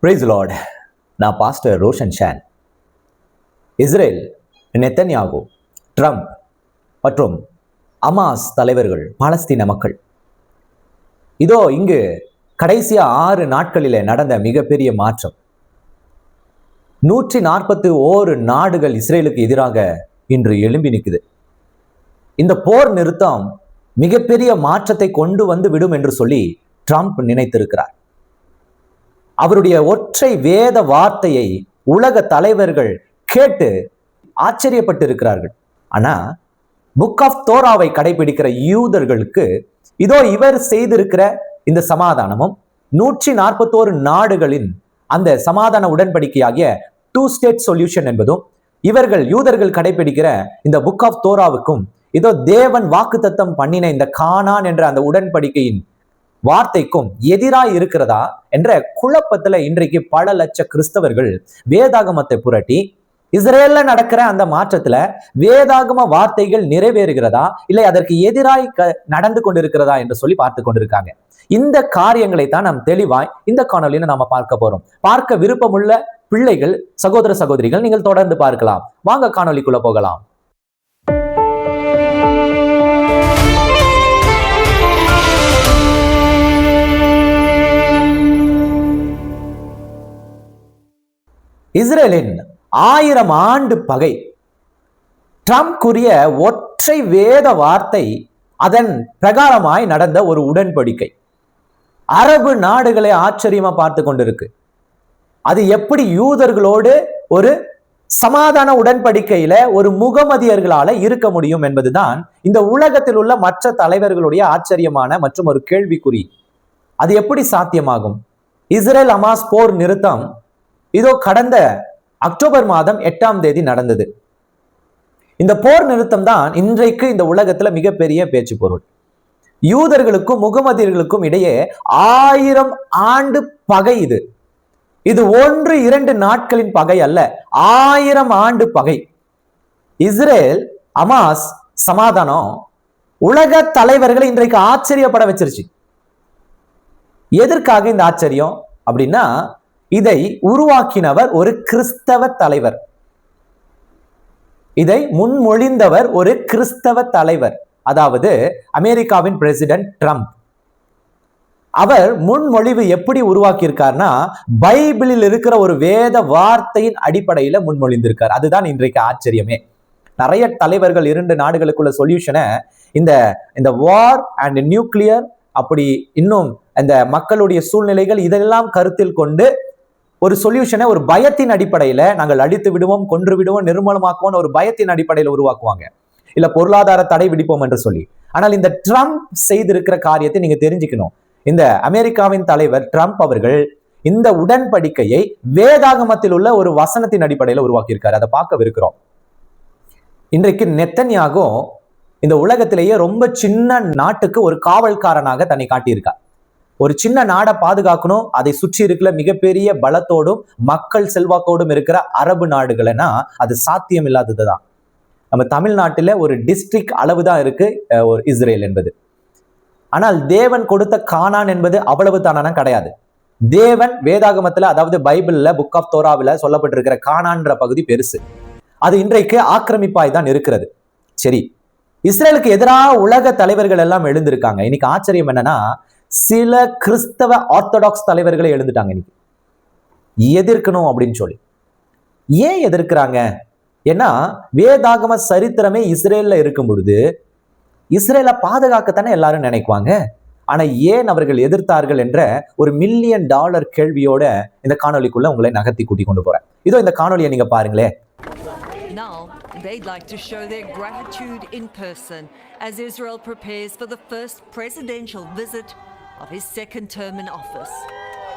Price Lord. நான் pastor Roshan Shan. Israel, Netanyahu, Trump மற்றும் Hamas தலைவர்கள், பாலஸ்தீன மக்கள், இதோ இங்கு கடைசியா 6 நாட்களிலே நடந்த மிகப்பெரிய மாற்றம். 141 நாடுகள் இஸ்ரேலுக்கு எதிராக இன்று எழும்பி நிற்குது. இந்த போர் நிறுத்தம் மிகப்பெரிய மாற்றத்தை கொண்டு வந்து விடும் என்று சொல்லி ட்ரம்ப் நினைத்திருக்கிறார். அவருடைய ஒற்றை வேத வார்த்தையை உலக தலைவர்கள் கேட்டு ஆச்சரியப்பட்டு இருக்கிறார்கள். ஆனா புக் ஆஃப் தோராவை கடைபிடிக்கிற யூதர்களுக்கு இதோ இவர் செய்திருக்கிற இந்த சமாதானமும் 141 நாடுகளின் அந்த சமாதான உடன்படிக்கையாகிய 2 ஸ்டேட் சொல்யூஷன் என்பதும் இவர்கள் யூதர்கள் கடைபிடிக்கிற இந்த புக் ஆஃப் தோராவுக்கும் இதோ தேவன் வாக்குத்தத்தம் பண்ணின இந்த கானான் என்ற அந்த உடன்படிக்கையின் வார்த்தைக்கும் எதிராக இருக்கிறதா என்ற குழப்பத்துல இன்றைக்கு பல லட்ச கிறிஸ்தவர்கள் வேதாகமத்தை புரட்டி இஸ்ரேல்ல நடக்கிற அந்த மாற்றத்துல வேதாகம வார்த்தைகள் நிறைவேறுகிறதா இல்லை அதற்கு எதிராய் நடந்து கொண்டிருக்கிறதா என்று சொல்லி பார்த்து கொண்டிருக்காங்க. இந்த காரியங்களை தான் நாம் தெளிவாய் இந்த காணொலியில நாம பார்க்க போறோம். பார்க்க விருப்பமுள்ள பிள்ளைகள், சகோதர சகோதரிகள், நீங்கள் தொடர்ந்து பார்க்கலாம். வாங்க காணொலிக்குள்ள போகலாம். இஸ்ரேலின் 1000 ஆண்டு பகை, ட்ரம்ப் கூறிய ஒற்றை வேத வார்த்தை, அதன் பிரகாரமாய் நடந்த ஒரு உடன்படிக்கை அரபு நாடுகளை ஆச்சரியமா பார்த்து கொண்டிருக்கு. அது எப்படி யூதர்களோடு ஒரு சமாதான உடன்படிக்கையில ஒரு முகமதியர்களால இருக்க முடியும் என்பதுதான் இந்த உலகத்தில் உள்ள மற்ற தலைவர்களுடைய ஆச்சரியமான மற்றும் ஒரு கேள்விக்குறி. அது எப்படி சாத்தியமாகும்? இஸ்ரேல் அமாஸ் போர் நிறுத்தம் இதோ கடந்த அக்டோபர் மாதம் 8ஆம் தேதி நடந்தது. இந்த போர் நிறுத்தம் தான் இன்றைக்கு இந்த உலகத்துல மிகப்பெரிய பேச்சு பொருள். யூதர்களுக்கும் முகமதியர்களுக்கும் இடையே 1000 ஆண்டு பகை. இது 1-2 நாட்களின் பகை அல்ல, 1000 ஆண்டு பகை. இஸ்ரேல் அமாஸ் சமாதானம் உலக தலைவர்களை இன்றைக்கு ஆச்சரியப்பட வச்சிருச்சு. எதற்காக இந்த ஆச்சரியம் அப்படின்னா, இதை உருவாக்கினவர் ஒரு கிறிஸ்தவ தலைவர், இதை முன்மொழிந்தவர் ஒரு கிறிஸ்தவ தலைவர், அதாவது அமெரிக்காவின் பிரசிடென்ட் ட்ரம்ப். அவர் முன்மொழிவு எப்படி உருவாக்கி இருக்கார்னா, பைபிளில் இருக்கிற ஒரு வேத வார்த்தையின் அடிப்படையில முன்மொழிந்திருக்கார். அதுதான் இன்றைக்கு ஆச்சரியமே. நிறைய தலைவர்கள் 2 நாடுகளுக்குள்ள சொல்யூஷனை இந்த வார் அண்ட் நியூக்ளியர், அப்படி இன்னும் இந்த மக்களுடைய சூழ்நிலைகள், இதெல்லாம் கருத்தில் கொண்டு ஒரு சொல்யூஷனை ஒரு பயத்தின் அடிப்படையில நாங்கள் அடித்து விடுவோம், கொன்று விடுவோம், நிர்மூலமாக்குவோம், ஒரு பயத்தின் அடிப்படையில் உருவாக்குவாங்க, இல்ல பொருளாதார தடை விதிப்போம் என்று சொல்லி. ஆனால் இந்த ட்ரம்ப் செய்திருக்கிற காரியத்தை நீங்க தெரிஞ்சுக்கணும். இந்த அமெரிக்காவின் தலைவர் ட்ரம்ப் அவர்கள் இந்த உடன்படிக்கையை வேதாகமத்தில் உள்ள ஒரு வசனத்தின் அடிப்படையில் உருவாக்கி இருக்காரு. அதை பார்க்கவிருக்கிறோம். இன்றைக்கு நெத்தன்யாகு இந்த உலகத்திலேயே ரொம்ப சின்ன நாட்டுக்கு ஒரு காவல்காரனாக தன்னை காட்டியிருக்கார். ஒரு சின்ன நாடை பாதுகாக்கணும், அதை சுற்றி இருக்கிற மிகப்பெரிய பலத்தோடும் மக்கள் செல்வாக்கோடும் இருக்கிற அரபு நாடுகள்னா அது சாத்தியம் இல்லாததுதான். நம்ம தமிழ்நாட்டில் ஒரு டிஸ்ட்ரிக்ட் அளவு தான் இருக்கு ஒரு இஸ்ரேல் என்பது. ஆனால் தேவன் கொடுத்த கானான் என்பது அவ்வளவு தானா கிடையாது. தேவன் வேதாகமத்துல, அதாவது பைபிள்ல புக் ஆஃப் தோராவில் சொல்லப்பட்டிருக்கிற கானான்ற பகுதி பெருசு. அது இன்றைக்கு ஆக்கிரமிப்பாய் தான் இருக்கிறது. சரி, இஸ்ரேலுக்கு எதிராக உலக தலைவர்கள் எல்லாம் எழுந்திருக்காங்க. இன்னைக்கு ஆச்சரியம் என்னன்னா, சில கிறிஸ்தவ ஆர்த்தடாக்ஸ் தலைவர்களை எழுந்துட்டாங்க இன்னைக்கு எதிர்க்கணும் அப்படின்னு சொல்லி. ஏன் எதிர்க்கிறாங்க? ஏன்னா வேதாகம சரித்திரமே இஸ்ரேல்ல இருக்கும் பொழுது இஸ்ரேலை பாதுகாக்கத்தானே எல்லாரும் நினைக்குவாங்க. ஆனா ஏன் அவர்கள் எதிர்த்தார்கள் என்ற ஒரு $1 மில்லியன் கேள்வியோட இந்த காணொலிக்குள்ள உங்களை நகர்த்தி கூட்டி கொண்டு போறேன். இதோ இந்த காணொலியை நீங்க பாருங்களேன். Now they'd like to show their gratitude in person as Israel prepares for the first presidential visit of his second term in office.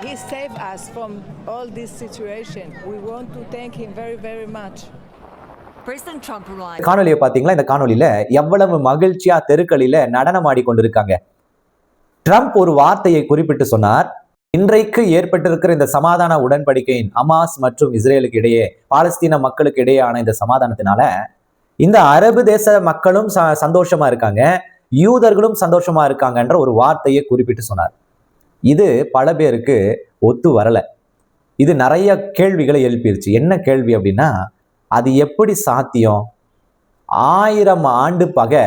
He saved us from all this situation. We want to thank him very, very much. President Trump arrived. காணொலியை பாத்தீங்களா? இந்த காணொலியில எவ்வளவு மகிழ்ச்சியா தெருக்களில நடனமாடி கொண்டிருக்காங்க. Trump ஒரு வார்த்தையை குறிப்பிட்டு சொன்னார். இன்றைக்கு ஏற்பட்டிருக்கிற இந்த சமாதான உடன்படிக்கையின் அமாஸ் மற்றும் இஸ்ரேலுக்கு இடையே, பாலஸ்தீன மக்களுக்கு இடையேயான இந்த சமாதானத்தினால இந்த அரபு தேச மக்களும் சந்தோஷமா இருக்காங்க, யூதர்களும் சந்தோஷமா இருக்காங்கன்ற ஒரு வார்த்தையை குறிப்பிட்டு சொன்னார். இது பல பேருக்கு ஒத்து வரல. இது நிறைய கேள்விகளை எழுப்பிருச்சு. என்ன கேள்வி அப்படின்னா, அது எப்படி சாத்தியம்? 1000 ஆண்டு பகை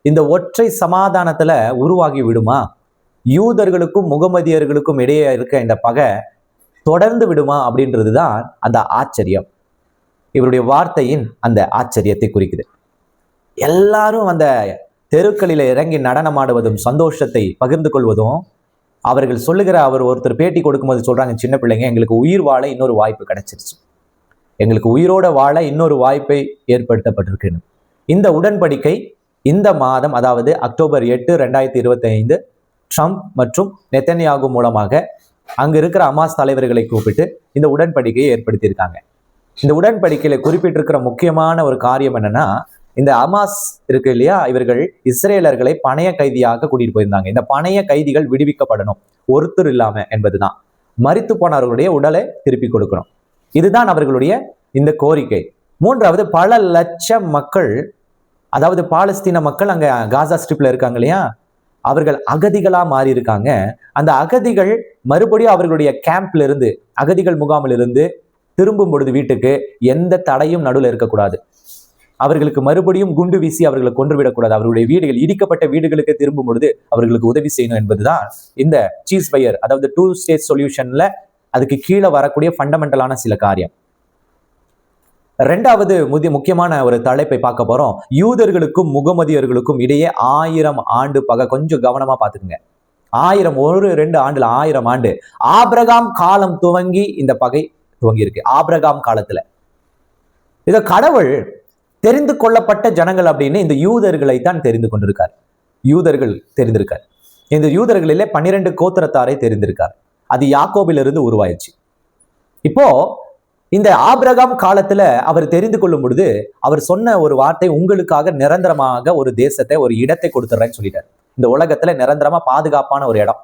இந்த ஒற்றை சமாதானத்துல உருவாகி விடுமா? யூதர்களுக்கும் முகமதியர்களுக்கும் இடையே இருக்க இந்த பகை தொடர்ந்து விடுமா அப்படின்றதுதான் அந்த ஆச்சரியம். இவருடைய வார்த்தையின் அந்த ஆச்சரியத்தை குறிக்குது. எல்லாரும் அந்த தெருக்களில இறங்கி நடனமாடுவதும் சந்தோஷத்தை பகிர்ந்து கொள்வதும், அவர்கள் சொல்லுகிற ஒருத்தர் பேட்டி கொடுக்கும்போது சொல்றாங்க, சின்ன பிள்ளைங்க, எங்களுக்கு உயிர் வாழ இன்னொரு வாய்ப்பு கிடைச்சிருச்சு, எங்களுக்கு உயிரோட வாழ இன்னொரு வாய்ப்பை ஏற்படுத்தப்பட்டிருக்குன்னு. இந்த உடன்படிக்கை இந்த மாதம், அதாவது அக்டோபர் 8, 2025 ட்ரம்ப் மற்றும் நெத்தன்யாகு மூலமாக அங்க இருக்கிற ஹமாஸ் தலைவர்களை கூப்பிட்டு இந்த உடன்படிக்கையை ஏற்படுத்தியிருக்காங்க. இந்த உடன்படிக்கையில குறிப்பிட்டிருக்கிற முக்கியமான ஒரு காரியம் என்னன்னா, இந்த ஹமாஸ் இருக்கு இல்லையா, இவர்கள் இஸ்ரேலர்களை பணைய கைதியாக கூட்டிட்டு போயிருந்தாங்க. இந்த பணைய கைதிகள் விடுவிக்கப்படணும், ஒருத்தர் இல்லாம என்பதுதான். மரித்து போனவர்களுடைய உடலை திருப்பி கொடுக்கணும், இதுதான் அவர்களுடைய இந்த கோரிக்கை. மூன்றாவது, பல லட்சம் மக்கள், அதாவது பாலஸ்தீன மக்கள் அங்க காசா ஸ்ட்ரிப்ல இருக்காங்க இல்லையா, அவர்கள் அகதிகளா மாறி இருக்காங்க. அந்த அகதிகள் மறுபடியும் அவர்களுடைய கேம்ப்ல இருந்து, அகதிகள் முகாமில் இருந்து திரும்பும் பொழுது வீட்டுக்கு எந்த தடையும் நடுவில் இருக்கக்கூடாது. அவர்களுக்கு மறுபடியும் குண்டு வீசி அவர்களை கொன்றுவிடக்கூடாது. அவர்களுடைய வீடுகள், இடிக்கப்பட்ட வீடுகளுக்கு திரும்பும் பொழுது அவர்களுக்கு உதவி செய்யணும் என்பதுதான் இந்த சீஸ் ஃபயர், அதாவது 2 ஸ்டேட் சொல்யூஷன்ல அதுக்கு கீழே வரக்கூடிய ஃபண்டமெண்டலான சில காரியம். ரெண்டாவது முக்கியமான ஒரு தலைப்பை பார்க்க போறோம். யூதர்களுக்கும் முகமதியர்களுக்கும் இடையே 1000 ஆண்டு பகை. கொஞ்சம் கவனமா பார்த்துக்குங்க. 1000, 1-2 ஆண்டுல 1000 ஆண்டு. ஆபிரகாம் காலம் துவங்கி இந்த பகை துவங்கி இருக்கு. ஆபிரகாம் காலத்துல இத கடவுள் தெரிந்து கொள்ளப்பட்ட ஜனங்கள் அப்படின்னு இந்த யூதர்களை தான் தெரிந்து கொண்டிருக்கார். யூதர்கள் தெரிந்திருக்கார். இந்த யூதர்களிலே 12 கோத்திரத்தாரை தெரிந்திருக்கார். அது யாக்கோபிலிருந்து உருவாயிடுச்சு. இப்போ இந்த ஆபிரகாம் காலத்துல அவர் தெரிந்து கொள்ளும் பொழுது அவர் சொன்ன ஒரு வார்த்தை, உங்களுக்காக நிரந்தரமாக ஒரு தேசத்தை, ஒரு இடத்தை கொடுத்துறேன்னு சொல்லிட்டார். இந்த உலகத்துல நிரந்தரமா பாதுகாப்பான ஒரு இடம்.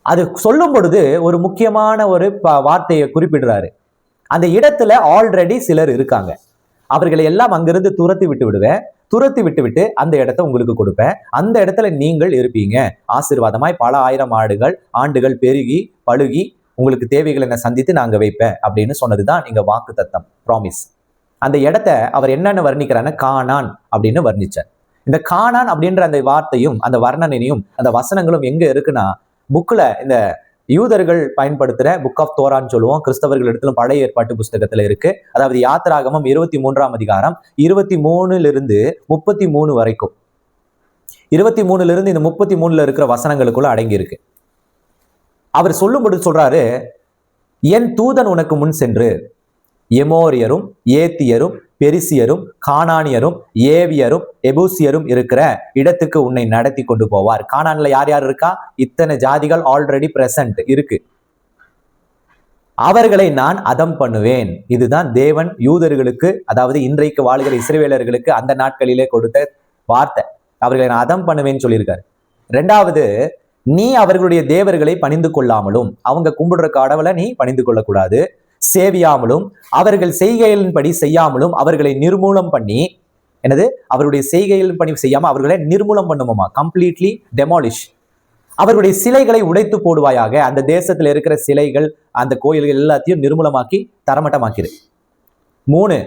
அது சொல்லும் பொழுது ஒரு முக்கியமான ஒரு வார்த்தையை குறிப்பிடுறாரு. அந்த இடத்துல ஆல்ரெடி சிலர் இருக்காங்க, அவர்களை எல்லாம் அங்கிருந்து துரத்தி விட்டு அந்த இடத்தை உங்களுக்கு கொடுப்பேன், அந்த இடத்துல நீங்கள் இருப்பீங்க ஆசீர்வாதமாய், பல 1000 ஆண்டுகள் பெருகி பழுகி உங்களுக்கு தேவைகளை நான் சந்தித்து நாங்க வைப்பேன் அப்படின்னு சொன்னதுதான் நீங்க வாக்கு தத்தம், ப்ராமிஸ். அந்த இடத்த அவர் என்னன்னு வர்ணிக்கிறான்னு கானான் அப்படின்னு வர்ணிச்சார். இந்த கானான் அப்படின்ற அந்த வார்த்தையும் அந்த வர்ணனையும் அந்த வசனங்களும் எங்க இருக்குன்னா, புக்ல இந்த யூதர்கள் பயன்படுத்துற புக் ஆஃப் தோரான்னு சொல்லுவோம், கிறிஸ்தவர்கள் இடத்துல பழைய ஏற்பாட்டு புஸ்தகத்துல இருக்கு. அதாவது யாத்திராகமம் 23ஆம் அதிகாரம் 23 33 வரைக்கும், 23 இந்த 33 இருக்கிற வசனங்களுக்குள்ள அடங்கி இருக்கு. அவர் சொல்லும்போது சொல்றாரு, என் தூதன் உனக்கு முன் சென்று எமோரியரும் ஏத்தியரும் பெரிசியரும் கானானியரும் ஏவியரும் எபூசியரும் இருக்கிற இடத்துக்கு உன்னை நடத்தி கொண்டு போவார். கானான்ல யார் யார் இருக்கா? இத்தனை ஜாதிகள் ஆல்ரெடி பிரசன்ட் இருக்கு. அவர்களை நான் அதம் பண்ணுவேன். இதுதான் தேவன் யூதர்களுக்கு, அதாவது இன்றைக்கு வாழ்கிற இஸ்ரவேலர்களுக்கு அந்த நாட்களிலே கொடுத்த வார்த்தை. அவர்களை நான் அதம் பண்ணுவேன்னு சொல்லியிருக்காரு. ரெண்டாவது, நீ அவர்களுடைய தேவர்களை பணிந்து கொள்ளாமலும், அவங்க கும்பிடுற கடவுளை நீ பணிந்து கொள்ளக்கூடாது, சேவியாமலும், அவர்கள் செய்கைகளின்படி செய்யாமலும் அவர்களை நிர்மூலம் பண்ணி, என்னது, அவருடைய செய்கைகளின் பணி செய்யாம அவர்களை நிர்மூலம் பண்ணுமா, கம்ப்ளீட்லி டெமாலிஷ். அவருடைய சிலைகளை உடைத்து போடுவாயாக. அந்த தேசத்துல இருக்கிற சிலைகள், அந்த கோயில்கள் எல்லாத்தையும் நிர்மூலமாக்கி தரமட்டமாக்கிரு. 3,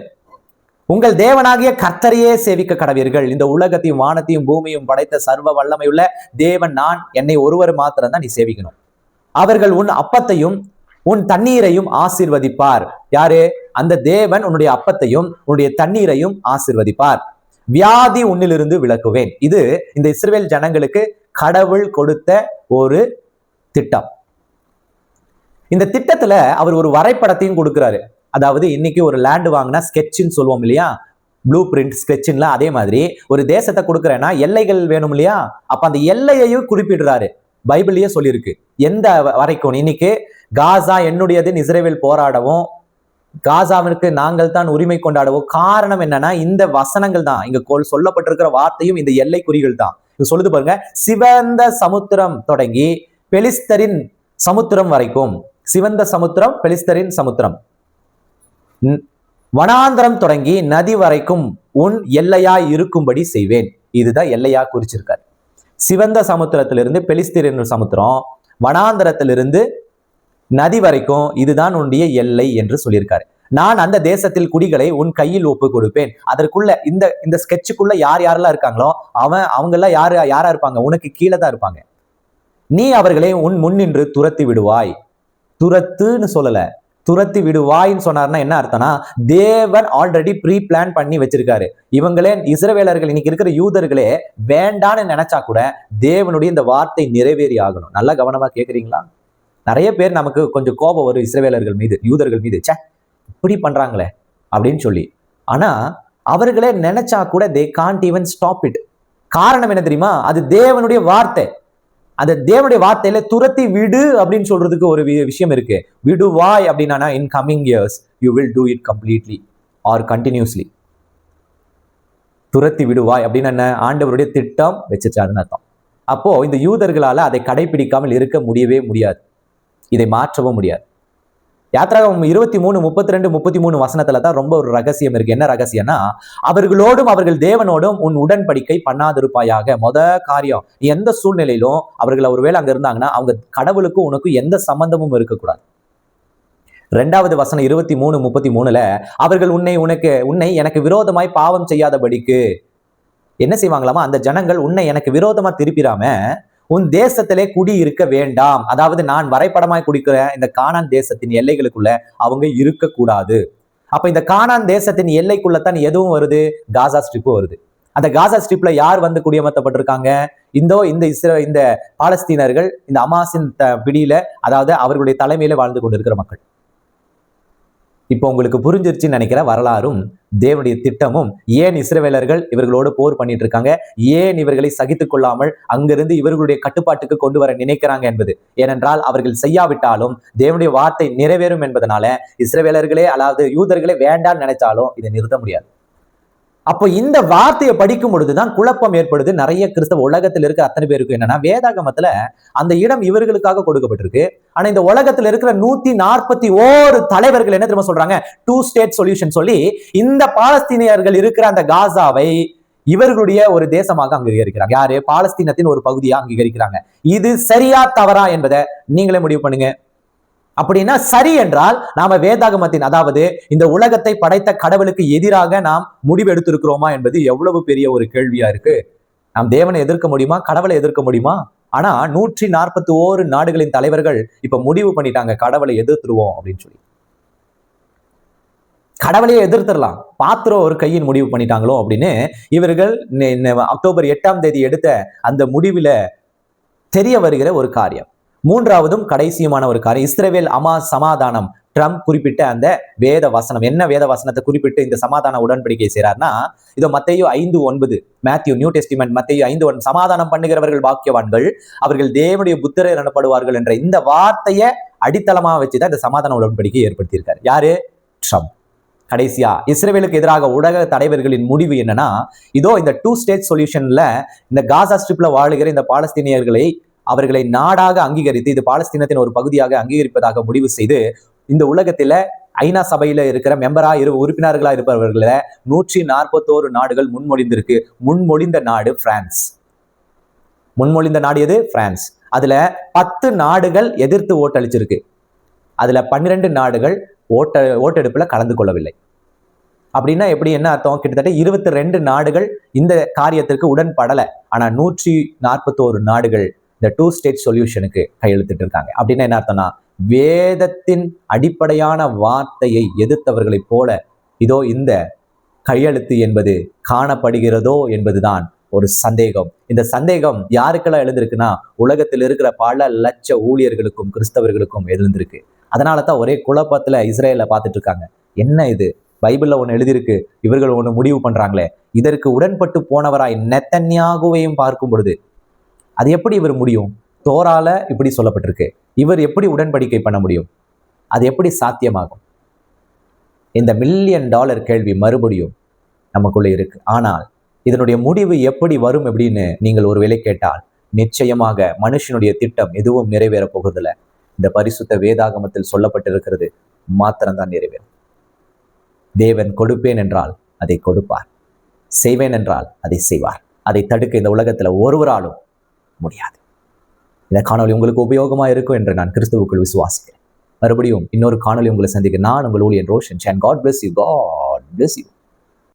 உங்கள் தேவனாகிய கர்த்தரையே சேவிக்க கடவீர்கள். இந்த உலகத்தையும் வானத்தையும் பூமியும் படைத்த சர்வ வல்லமையுள்ள தேவன் நான், என்னை ஒருவர் மாத்திரம் தான் நீ சேவிக்கணும். அவர்கள் உன் அப்பத்தையும் உன் தண்ணீரையும் ஆசீர்வதிப்பார். யாரு? அந்த தேவன் உன்னுடைய அப்பத்தையும் உன்னுடைய தண்ணீரையும் ஆசீர்வதிப்பார். வியாதி உன்னிலிருந்து விலக்குவேன். இது இந்த இஸ்ரவேல் ஜனங்களுக்கு கடவுள் கொடுத்த ஒரு திட்டம். இந்த திட்டத்துல அவர் ஒரு வரைபடத்தையும் கொடுக்கிறாரு. அதாவது இன்னைக்கு ஒரு லேண்ட் வாங்கினா ஸ்கெட்ச்னு சொல்லுவோம் இல்லையா, ப்ளூ பிரிண்ட் ஸ்கெட்ச்ல, அதே மாதிரி ஒரு தேசத்தை கொடுக்குறேன்னா எல்லைகள் வேணும் இல்லையா, அப்ப அந்த எல்லையையும் குறிப்பிடுறாரு. பைபிள்லயே சொல்லியிருக்கு எந்த வரைக்கும். இன்னைக்கு காசா என்னுடையதுன்னு இஸ்ரவேல் போராடவும், காசாவிற்கு நாங்கள் தான் உரிமை கொண்டாடவும் காரணம் என்னன்னா இந்த வசனங்கள் தான். இங்க சொல்லப்பட்டிருக்கிற வார்த்தையும் இந்த எல்லை குறிகள் தான். சொல்லுது பாருங்க, சிவந்த சமுத்திரம் தொடங்கி பெலிஸ்தரின் சமுத்திரம் வரைக்கும், சிவந்த சமுத்திரம் பெலிஸ்தரின் சமுத்திரம், வனாந்திரம் தொடங்கி நதி வரைக்கும் உன் எல்லையாய் இருக்கும்படி செய்வேன். இதுதான் எல்லையா குறிச்சிருக்காரு. சிவந்த சமுத்திரத்திலிருந்து பெலிஸ்தீன் சமுத்திரம், வனாந்திரத்திலிருந்து நதி வரைக்கும் இதுதான் உன்னுடைய எல்லை என்று சொல்லியிருக்காரு. நான் அந்த தேசத்தில் குடிகளை உன் கையில் ஒப்பு கொடுப்பேன். அதற்குள்ள இந்த ஸ்கெட்சுக்குள்ள யார் யாரெல்லாம் இருக்காங்களோ அவங்கெல்லாம் யாரா இருப்பாங்க? உனக்கு கீழே தான் இருப்பாங்க. நீ அவர்களை உன் முன்னின்று துரத்தி விடுவாய். துரத்துன்னு சொல்லல, துரத்தி விடுவாய்ன்னு சொன்னார்னா என்ன அர்த்தம்னா, தேவன் ஆல்ரெடி ப்ரீ பிளான் பண்ணி வச்சிருக்காரு. இவங்களே இஸ்ரவேலர்கள், இன்னைக்கு இருக்கிற யூதர்களே வேண்டான்னு நினைச்சா கூட தேவனுடைய இந்த வார்த்தை நிறைவேறி ஆகணும். நல்லா கவனமா கேட்குறீங்களா? நிறைய பேர் நமக்கு கொஞ்சம் கோபம் வரும் இஸ்ரவேலர்கள் மீது, யூதர்கள் மீது, சே இப்படி பண்றாங்களே அப்படின்னு சொல்லி. ஆனா அவர்களே நினைச்சா கூட they can't even stop it. காரணம் என்ன தெரியுமா? அது தேவனுடைய வார்த்தை. அந்த தேவனுடைய வார்த்தையில துரத்தி விடு அப்படின்னு சொல்றதுக்கு ஒரு விஷயம் இருக்கு. விடுவாய் அப்படின்னா in coming years you will do it completely or continuously. துரத்தி விடுவாய் அப்படின்னு என்ன? ஆண்டவருடைய திட்டம் வச்சிருச்சாருன்னு அர்த்தம். அப்போ இந்த யூதர்களால அதை கடைபிடிக்காமல் இருக்க முடியவே முடியாது, இதை மாற்றவும் முடியாது. யாத்ராகமம் 23, 32, 33 வசனத்துல தான் ரொம்ப ஒரு ரகசியம் இருக்கு. என்ன ரகசியம்னா, அவர்களோடும் அவர்கள் தேவனோடும் உன் உடன்படிக்கை பண்ணாதிருப்பாயாக. காரியம், எந்த சூழ்நிலையிலும் அவர்கள் ஒருவேளை அங்க இருந்தாங்கன்னா அவங்க கடவுளுக்கும் உனக்கும் எந்த சம்பந்தமும் இருக்கக்கூடாது. 2வது வசனம் 23, 33ல அவர்கள் உன்னை எனக்கு விரோதமாய் பாவம் செய்யாதபடிக்கு என்ன செய்வாங்களாமா? அந்த ஜனங்கள் உன்னை எனக்கு விரோதமா திருப்பிடாம உன் தேசத்திலே குடி இருக்க வேண்டாம். அதாவது நான் வரைபடமாய் குடிக்கிற இந்த கானான் தேசத்தின் எல்லைகளுக்குள்ள அவங்க இருக்கக்கூடாது. அப்ப இந்த கானான் தேசத்தின் எல்லைக்குள்ளத்தான் எதுவும் வருது? காசா ஸ்ட்ரிப் வருது. அந்த காசா ஸ்ட்ரிப்ல யார் வந்து குடியமர்த்தப்பட்டிருக்காங்க? இந்த பாலஸ்தீனர்கள், இந்த அமாசின் பிடியில, அதாவது அவர்களுடைய தலைமையில வாழ்ந்து கொண்டிருக்கிற மக்கள். இப்போ உங்களுக்கு புரிஞ்சிருச்சுன்னு நினைக்கிற வரலாறும் தேவனுடைய திட்டமும், ஏன் இஸ்ரவேலர்கள் இவர்களோடு போர் பண்ணிட்டு இருக்காங்க, ஏன் இவர்களை சகித்துக் கொள்ளாமல் அங்கிருந்து இவர்களுடைய கட்டுப்பாட்டுக்கு கொண்டு வர நினைக்கிறாங்க என்பது. ஏனென்றால் அவர்கள் செய்யாவிட்டாலும் தேவனுடைய வார்த்தை நிறைவேறும் என்பதனால இஸ்ரவேலர்களே அதாவது யூதர்களே வேண்டான்னு நினைச்சாலும் இதை நிறுத்த முடியாது. அப்போ இந்த வார்த்தையை படிக்கும் பொழுதுதான் குழப்பம் ஏற்படுது நிறைய கிறிஸ்தவ உலகத்தில் இருக்கிற அத்தனை பேருக்கு. என்னன்னா, வேதாகமத்துல அந்த இடம் இவர்களுக்காக கொடுக்கப்பட்டிருக்கு. ஆனா இந்த உலகத்துல இருக்கிற 141 தலைவர்கள் என்ன தெரியுமா சொல்றாங்க? 2 ஸ்டேட் சொல்யூஷன் சொல்லி இந்த பாலஸ்தீனியர்கள் இருக்கிற அந்த காசாவை இவர்களுடைய ஒரு தேசமாக அங்கீகரிக்கிறாங்க. யாரு? பாலஸ்தீனத்தின் ஒரு பகுதியா அங்கீகரிக்கிறாங்க. இது சரியா தவறா என்பதை நீங்களே முடிவு பண்ணுங்க. அப்படின்னா சரி என்றால் நாம வேதாகமத்தின், அதாவது இந்த உலகத்தை படைத்த கடவுளுக்கு எதிராக நாம் முடிவு எடுத்திருக்கிறோமா என்பது எவ்வளவு பெரிய ஒரு கேள்வியா இருக்கு. நாம் தேவனை எதிர்க்க முடியுமா? கடவுளை எதிர்க்க முடியுமா? ஆனா 141 நாடுகளின் தலைவர்கள் இப்ப முடிவு பண்ணிட்டாங்க, கடவுளை எதிர்த்துருவோம் அப்படின்னு சொல்லி. கடவுளையே எதிர்த்துடலாம், பாத்திரம் ஒரு கையின் முடிவு பண்ணிட்டாங்களோ அப்படின்னு இவர்கள் அக்டோபர் 8ஆம் தேதி எடுத்த அந்த முடிவுல தெரிய வருகிற ஒரு காரியம். 3வதும் கடைசியுமான ஒரு காரியம், இஸ்ரவேல் சமாதானம். ட்ரம்ப் குறிப்பிட்ட அந்த வேத வசனம், என்ன வேத வசனத்தை குறிப்பிட்டு இந்த சமாதான உடன்படிக்கை செய்றார்னா, இதோ மத்தேயு 5:9, மேத்யூ நியூ டெஸ்டிமெண்ட் மத்தேயு 5:1, சமாதானம் பண்ணுகிறவர்கள் பாக்கியவான்கள், அவர்கள் தேவனுடைய புத்திரர் எனப்படுவார்கள் என்ற இந்த வார்த்தையை அடித்தளமா வச்சுதான் இந்த சமாதான உடன்படிக்கை ஏற்படுத்தியிருக்காரு. யாரு? ட்ரம்ப். கடைசியா இஸ்ரவேலுக்கு எதிராக உலக தலைவர்களின் முடிவு என்னன்னா, இதோ இந்த 2 ஸ்டேட் சொல்யூஷன்ல இந்த காசா ஸ்ட்ரிப்ல வாழுகிற இந்த பாலஸ்தீனியர்களை அவர்களை நாடாக அங்கீகரித்து இது பாலஸ்தீனத்தின் ஒரு பகுதியாக அங்கீகரிப்பதாக முடிவு செய்து இந்த உலகத்தில ஐநா சபையில இருக்கிற உறுப்பினர்களா இருப்பவர்கள 141 நாடுகள் முன்மொழிந்திருக்கு. முன்மொழிந்த நாடு பிரான்ஸ். முன்மொழிந்த நாடு எது? பிரான்ஸ். அதுல 10 நாடுகள் எதிர்த்து ஓட்டளிச்சிருக்கு. அதுல 12 நாடுகள் ஓட்டெடுப்புல கலந்து கொள்ளவில்லை. அப்படின்னா எப்படி, என்ன அர்த்தம்? கிட்டத்தட்ட 22 நாடுகள் இந்த காரியத்திற்கு உடன்படலை. ஆனா 141 நாடுகள் இந்த 2 ஸ்டேட் சொல்யூஷனுக்கு கையெழுத்திட்டு இருக்காங்க. அப்படின்னா என்ன அர்த்தம்னா, வேதத்தின் அடிப்படையான வார்த்தையை எதிர்த்தவர்களைப் போல இதோ இந்த கையெழுத்து என்பது காணப்படுகிறதோ என்பதுதான் ஒரு சந்தேகம். இந்த சந்தேகம் யாருக்கெல்லாம் எழுந்திருக்குன்னா, உலகத்தில் இருக்கிற பல லட்ச ஊழியர்களுக்கும் கிறிஸ்தவர்களுக்கும் எழுந்திருக்கு. அதனால தான் ஒரே குழப்பத்துல இஸ்ரேலை பார்த்துட்டு இருக்காங்க. என்ன இது, பைபிள்ல ஒண்ணு எழுதியிருக்கு, இவர்கள் ஒண்ணு முடிவு பண்றாங்களே. இதற்கு உடன்பட்டு போனவராய் நெத்தன்யாகுவையும் பார்க்கும் பொழுது அது எப்படி இவர் முடியும்? தோரால இப்படி சொல்லப்பட்டிருக்கு, இவர் எப்படி உடன்படிக்கை பண்ண முடியும்? அது எப்படி சாத்தியமாகும்? இந்த $1 மில்லியன் கேள்வி மறுபடியும் நமக்குள்ள இருக்கு. ஆனால் இதனுடைய முடிவு எப்படி வரும் அப்படின்னு நீங்கள் ஒருவேளை கேட்டால், நிச்சயமாக மனுஷனுடைய திட்டம் எதுவும் நிறைவேற போகிறதில்ல. இந்த பரிசுத்த வேதாகமத்தில் சொல்லப்பட்டிருக்கிறது மாத்திரம்தான் நிறைவேறும். தேவன் கொடுப்பேன் என்றால் அதை கொடுப்பார், செய்வேன் என்றால் அதை செய்வார். அதை தடுக்க இந்த உலகத்துல ஒருவராலும் முடியாது. இந்த காணொளி உங்களுக்கு உபயோகமா இருக்கும் என்று நான் கிறிஸ்துவுக்குள் விசுவாசிக்கிறேன். மறுபடியும் இன்னொரு காணொலி உங்களை சந்திக்க நான் உங்கள் ஊழியன் Roshan. God bless you. God bless you.